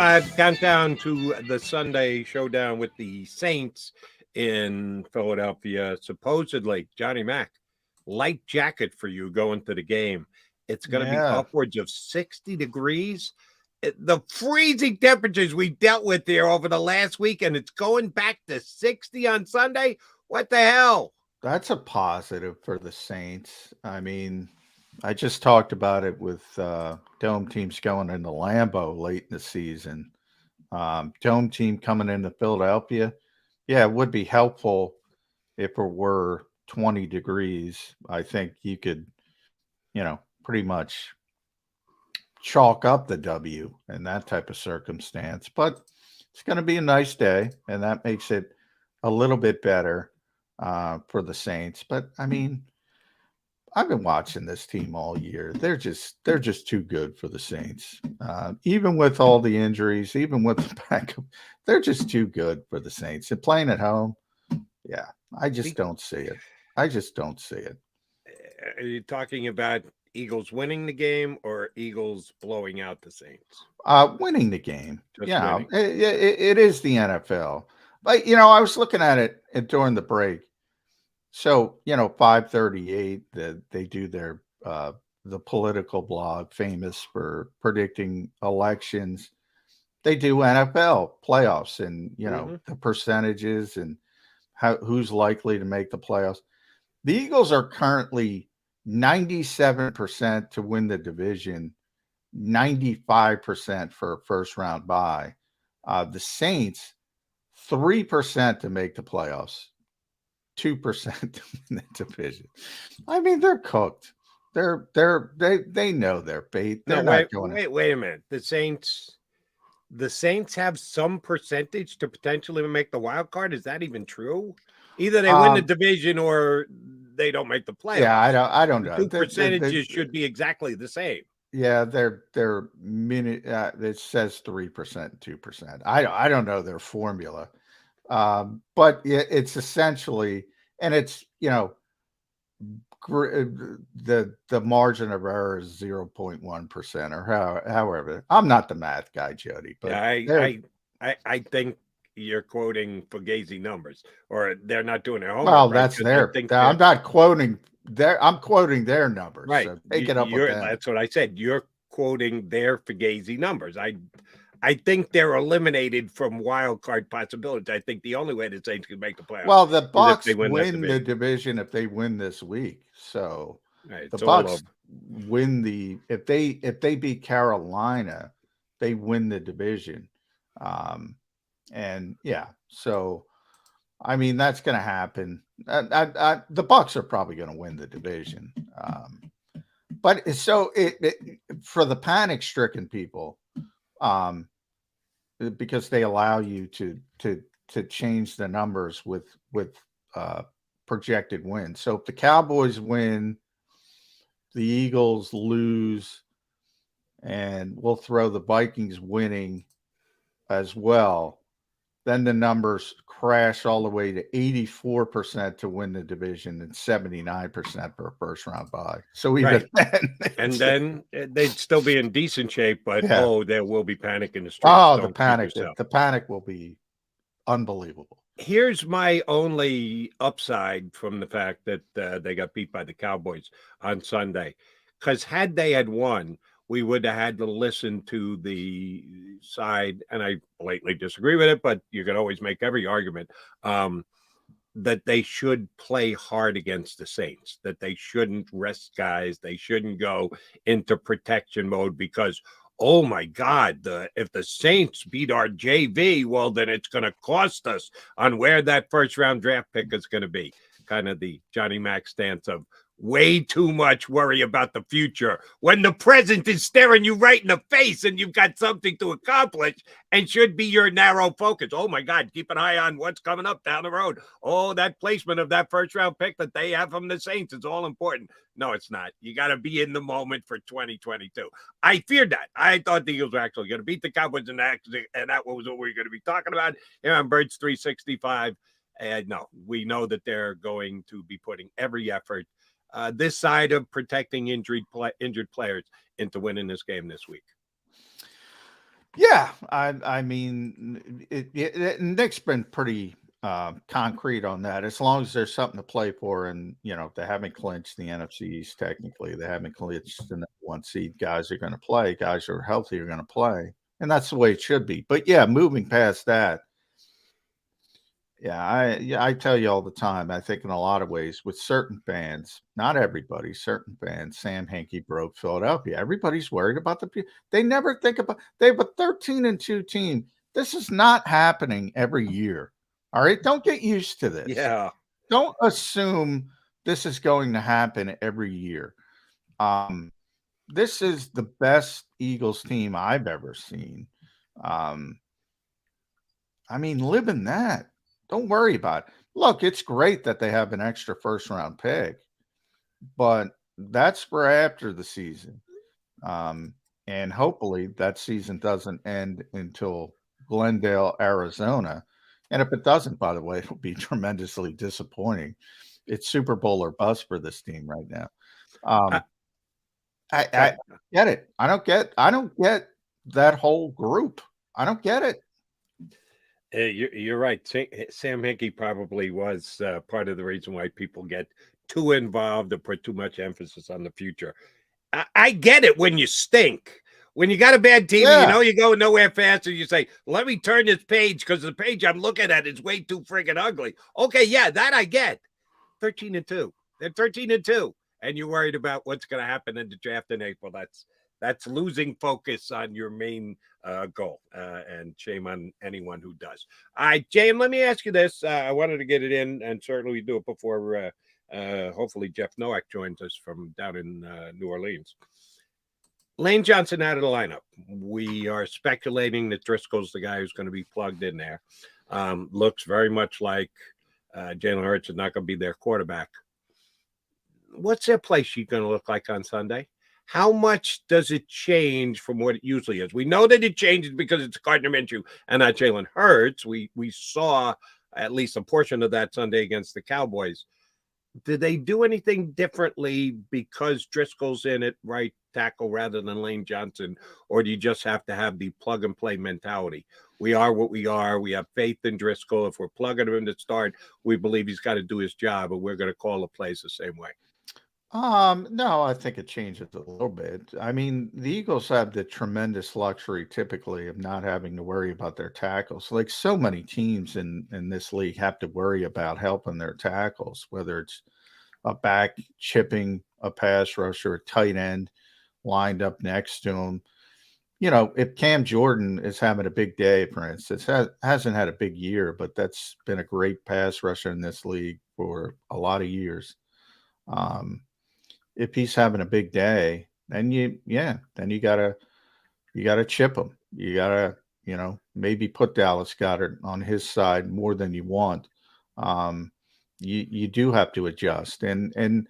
Countdown to the Sunday showdown with the Saints in Philadelphia. Supposedly, Johnny Mac, light jacket for you going to the game. It's going to be Yeah. upwards of 60 degrees. The freezing temperatures we dealt with there over the last week, and it's going back to 60 on Sunday. What the hell? That's a positive for the Saints. I mean, I just talked about it with dome teams going into Lambeau late in the season. Dome team coming into Philadelphia. Yeah, it would be helpful if it were 20 degrees. I think you could, pretty much chalk up the W in that type of circumstance. But it's going to be a nice day, and that makes it a little bit better for the Saints. But I mean, I've been watching this team all year. They're just too good for the Saints. Even with all the injuries, even with the backup, they're just too good for the Saints. And playing at home, yeah, I just don't see it. I just don't see it. Are you talking about Eagles winning the game or Eagles blowing out the Saints? Winning the game. Just Yeah, winning. it is the NFL. But I was looking at it during the break. So 538. They do their the political blog, famous for predicting elections. They do NFL playoffs and the percentages and who's likely to make the playoffs. The Eagles are currently 97% to win the division, 95% for a first round bye. The Saints, 3% to make the playoffs, 2% to win the division. I mean, they're cooked. They know their fate. They're not going. Wait a minute. The Saints have some percentage to potentially make the wild card. Is that even true? Either they win the division or they don't make the playoffs. Yeah, I don't know. The two percentages should be exactly the same. Yeah, they're minute. It says 3%, 2%. I don't know their formula, but it's essentially, and it's the margin of error is 0.1% or however. I'm not the math guy, Jody, but yeah, I think you're quoting Fugazi numbers, or they're not doing their homework. Well, that's their. I'm not quoting their. I'm quoting their numbers. Right. So take it up with them. That's what I said. You're quoting their Fugazi numbers. I think they're eliminated from wild card possibilities. I think the only way the Saints can make the playoffs. Well, the Bucks win the division if they win this week. So the Bucks win if they beat Carolina, they win the division. And yeah, so I mean that's going to happen. The Bucks are probably going to win the division. But so for the panic-stricken people, because they allow you to change the numbers with projected wins. So if the Cowboys win, the Eagles lose, and we'll throw the Vikings winning as well, then the numbers crash all the way to 84% to win the division and 79% for a first round bye. So even then, they'd still be in decent shape, but there will be panic in the streets. Oh, the panic will be unbelievable. Here's my only upside from the fact that they got beat by the Cowboys on Sunday, because had they had won, we would have had to listen to the side, and I blatantly disagree with it, but you can always make every argument, that they should play hard against the Saints, that they shouldn't rest guys, they shouldn't go into protection mode because, oh my God, if the Saints beat our JV, well, then it's going to cost us on where that first round draft pick is going to be. Kind of the Johnny Mac stance of, way too much worry about the future when the present is staring you right in the face and you've got something to accomplish and should be your narrow focus. Oh my God, keep an eye on what's coming up down the road. Oh, that placement of that first round pick that they have from the Saints is all important. No, it's not. You got to be in the moment for 2022. I feared that. I thought the Eagles were actually going to beat the Cowboys, and that was what we were going to be talking about here on Birds 365. No, we know that they're going to be putting every effort this side of protecting injured players into winning this game this week. Yeah, I mean, Nick's been pretty concrete on that. As long as there's something to play for, and they haven't clinched the NFC East technically, they haven't clinched the number one seed. Guys are going to play. Guys who are healthy are going to play, and that's the way it should be. But yeah, moving past that, I tell you all the time. I think in a lot of ways, with certain fans, not everybody, certain fans, Sam Hinkie broke Philadelphia. Everybody's worried about they never think about. They have a 13-2 team. This is not happening every year. All right, don't get used to this. Yeah. Don't assume this is going to happen every year. This is the best Eagles team I've ever seen. Um, I mean, live in that. Don't worry about it. Look, it's great that they have an extra first round pick, but that's for after the season. And hopefully that season doesn't end until Glendale, Arizona. And if it doesn't, by the way, it'll be tremendously disappointing. It's Super Bowl or bust for this team right now. I, I get it. I don't get that whole group. I don't get it. you're right. Sam Hinkie probably was part of the reason why people get too involved or put too much emphasis on the future. I get it when you stink. When you got a bad team, Yeah. you go nowhere fast, and you say, "Let me turn this page because the page I'm looking at is way too friggin' ugly." Okay, yeah, that I get. 13-2. They're 13-2, and you're worried about what's going to happen in the draft in April. That's losing focus on your main goal, and shame on anyone who does. All right, Jane, let me ask you this. I wanted to get it in, and certainly we do it before. Hopefully, Jeff Nowak joins us from down in New Orleans. Lane Johnson out of the lineup. We are speculating that Driscoll's the guy who's going to be plugged in there. Looks very much like Jalen Hurts is not going to be their quarterback. What's their play sheet going to look like on Sunday? How much does it change from what it usually is? We know that it changes because it's Gardner Minshew and not Jalen Hurts. We saw at least a portion of that Sunday against the Cowboys. Did they do anything differently because Driscoll's in at right tackle rather than Lane Johnson, or do you just have to have the plug and play mentality? We are what we are. We have faith in Driscoll. If we're plugging him in to start, we believe he's got to do his job, and we're going to call the plays the same way. No, I think it changes a little bit. I mean, the Eagles have the tremendous luxury typically of not having to worry about their tackles. Like so many teams in this league have to worry about helping their tackles, whether it's a back chipping a pass rusher, a tight end lined up next to him. If Cam Jordan is having a big day, for instance, hasn't had a big year, but that's been a great pass rusher in this league for a lot of years. If he's having a big day, then you gotta chip him. You gotta, maybe put Dallas Goedert on his side more than you want. You do have to adjust, and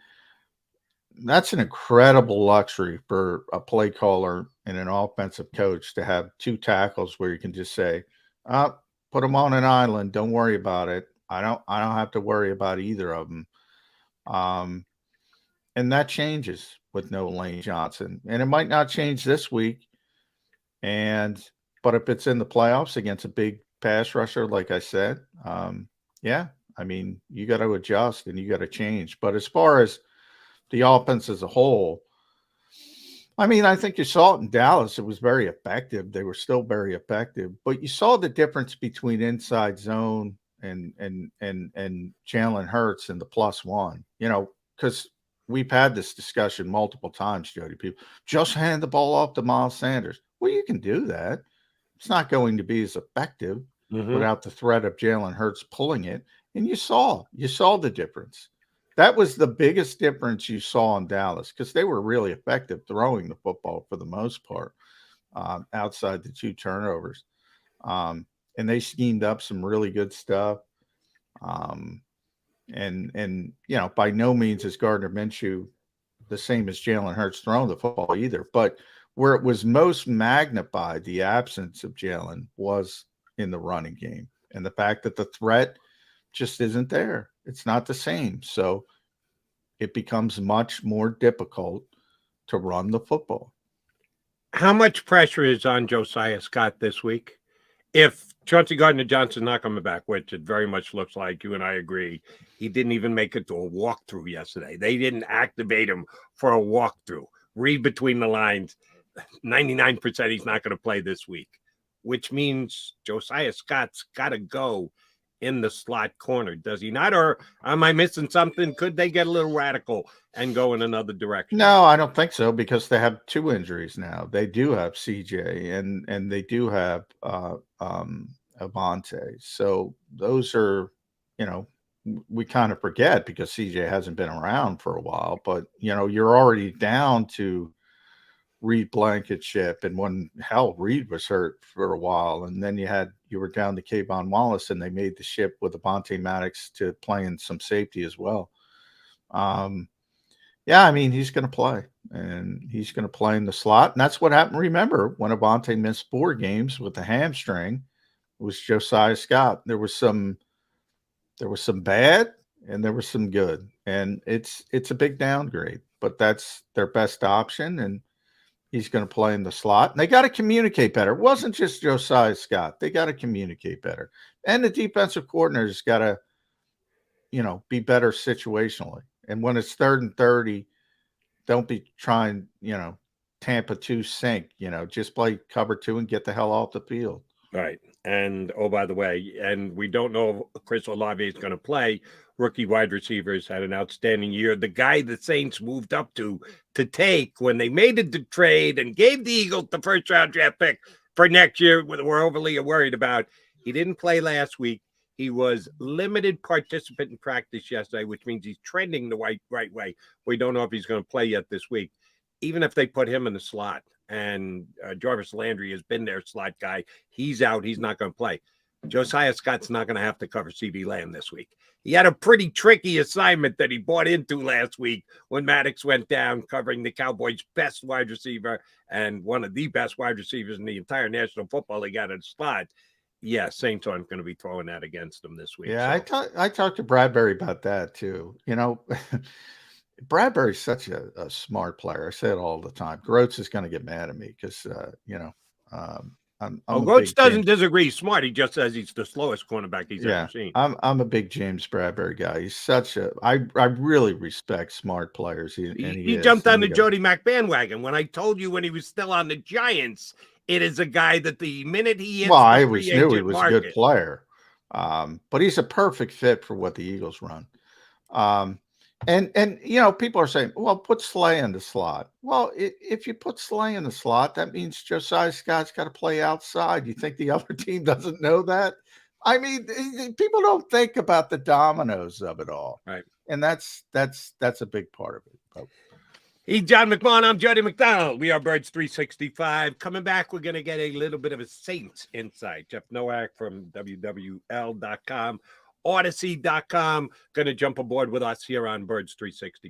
that's an incredible luxury for a play caller and an offensive coach to have two tackles where you can just say, put them on an island. Don't worry about it. I don't have to worry about either of them. And that changes with no Lane Johnson. And it might not change this week. But if it's in the playoffs against a big pass rusher, like I said, I mean, you got to adjust and you got to change. But as far as the offense as a whole, I mean, I think you saw it in Dallas. It was very effective. They were still very effective. But you saw the difference between inside zone and Jalen Hurts and the +1, because we've had this discussion multiple times, Jody. People just hand the ball off to Miles Sanders. Well, you can do that. It's not going to be as effective without the threat of Jalen Hurts pulling it. And you saw the difference. That was the biggest difference you saw in Dallas because they were really effective throwing the football for the most part, outside the 2 turnovers. And they schemed up some really good stuff. And by no means is Gardner Minshew the same as Jalen Hurts throwing the football either. But where it was most magnified, the absence of Jalen was in the running game. And the fact that the threat just isn't there. It's not the same. So it becomes much more difficult to run the football. How much pressure is on Josiah Scott this week? If Chauncey Gardner-Johnson's not coming back, which it very much looks like, you and I agree, he didn't even make it to a walkthrough yesterday. They didn't activate him for a walkthrough. Read between the lines. 99% he's not going to play this week, which means Josiah Scott's got to go in the slot corner, does he not? Or am I missing something? Could they get a little radical and go in another direction? No, I don't think so because they have two injuries now. They do have CJ and they do have Avante. So those are, we kind of forget because CJ hasn't been around for a while. But you're already down to Reed Blankenship, and when Reed was hurt for a while, and then you were down to Kayvon Wallace, and they made the ship with Avonte Maddox to playing some safety as well. Yeah, I mean, he's going to play, and he's going to play in the slot, and that's what happened. Remember when Avonte missed 4 games with the hamstring? It was Josiah Scott. There was some bad, and there was some good, and it's a big downgrade, but that's their best option, and he's going to play in the slot. And they got to communicate better. It wasn't just Josiah Scott. They got to communicate better. And the defensive coordinator's got to, be better situationally. And when it's 3rd and 30, don't be trying, Tampa 2 sink, just play cover 2 and get the hell off the field. Right. And, oh, by the way, and we don't know if Chris Olave is going to play. Rookie wide receivers had an outstanding year. The guy the Saints moved up to take when they made the trade and gave the Eagles the first-round draft pick for next year, we're overly worried about. He didn't play last week. He was limited participant in practice yesterday, which means he's trending the right way. We don't know if he's going to play yet this week. Even if they put him in the slot, and Jarvis Landry has been their slot guy, he's out. He's not going to play. Josiah Scott's not going to have to cover CeeDee Lamb this week. He had a pretty tricky assignment that he bought into last week when Maddox went down, covering the Cowboys' best wide receiver and one of the best wide receivers in the entire National Football League out of the slot. Yeah, Saints aren't going to be throwing that against them this week. Yeah, so. I talked to Bradbury about that too. Bradbury's such a smart player. I say it all the time. Groats is going to get mad at me because, Groats doesn't disagree. Smart. He just says he's the slowest cornerback he's ever seen. I'm a big James Bradbury guy. He's I really respect smart players. He jumped on the Jody Mack bandwagon. When I told you when he was still on the Giants, it is a guy that the minute he hits I always knew he was a good player. But he's a perfect fit for what the Eagles run. And people are saying, well, put Slay in the slot. Well, if you put Slay in the slot, that means Josiah Scott's got to play outside. You think the other team doesn't know that? I mean, people don't think about the dominoes of it all. Right. And that's a big part of it. But he's John McMullen. I'm Jody McDonald. We are Birds 365. Coming back, we're going to get a little bit of a Saints insight. Jeff Nowak from WWL.com. Odyssey.com, going to jump aboard with us here on Birds 365.